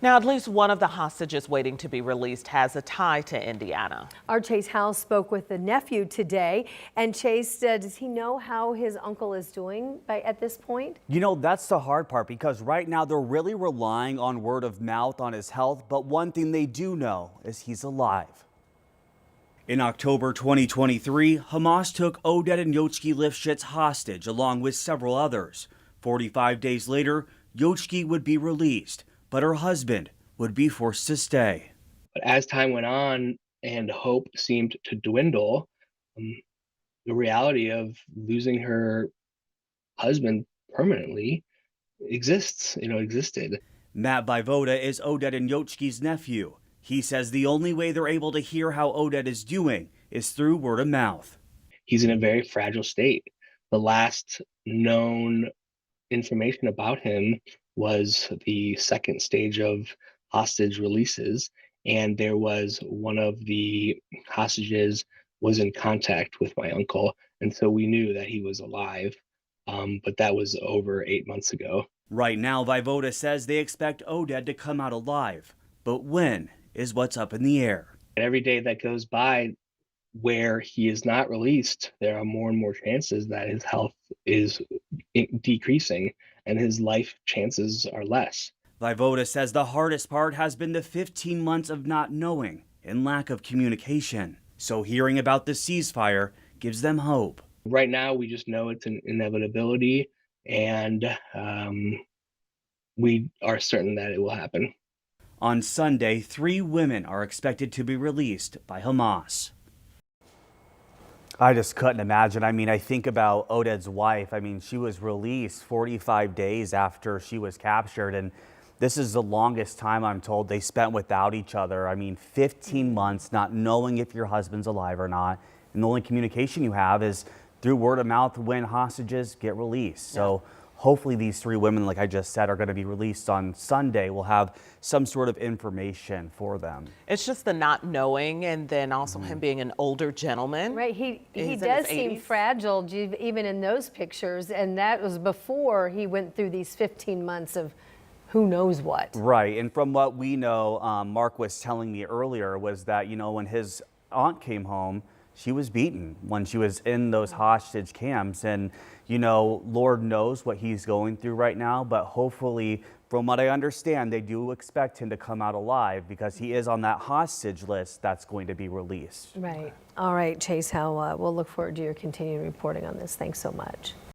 Now, at least one of the hostages waiting to be released has a tie to Indiana. Our Chase House spoke with the nephew today. And Chase, does he know how his uncle is doing at this point? You know, that's the hard part, because right now they're really relying on word of mouth on his health. But one thing they do know is he's alive. In October 2023, Hamas took Oded and Yochke Lifschitz hostage along with several others. 45 days later, Yochke would be released, but her husband would be forced to stay. But as time went on and hope seemed to dwindle, the reality of losing her husband permanently existed. Matt Vyvoda is Oded and Yochke's nephew. He says the only way they're able to hear how Oded is doing is through word of mouth. He's in a very fragile state. The last known information about him was the second stage of hostage releases, and there was one of the hostages was in contact with my uncle, and so we knew that he was alive, but that was over 8 months ago. Right now, Vyvoda says they expect Oded to come out alive, but when is what's up in the air. And every day that goes by where he is not released, there are more and more chances that his health is decreasing and his life chances are less. Vyvoda says the hardest part has been the 15 months of not knowing and lack of communication. So hearing about the ceasefire gives them hope. Right now, we just know it's an inevitability, and we are certain that it will happen. On Sunday, 3 women are expected to be released by Hamas. I just couldn't imagine. I mean, I think about Oded's wife. I mean, she was released 45 days after she was captured, and this is the longest time, I'm told, they spent without each other. I mean, 15 months not knowing if your husband's alive or not, and the only communication you have is through word of mouth when hostages get released. So hopefully these 3 women, like I just said, are going to be released on Sunday. We'll have some sort of information for them. It's just the not knowing, and then also him being an older gentleman. Right, he does seem fragile even in those pictures, and that was before he went through these 15 months of who knows what. Right, and from what we know, Mark was telling me earlier, was that, you know, when his aunt came home, she was beaten when she was in those hostage camps. And, you know, Lord knows what he's going through right now, but hopefully, from what I understand, they do expect him to come out alive because he is on that hostage list that's going to be released. Right. All right, Chase, we'll look forward to your continued reporting on this. Thanks so much.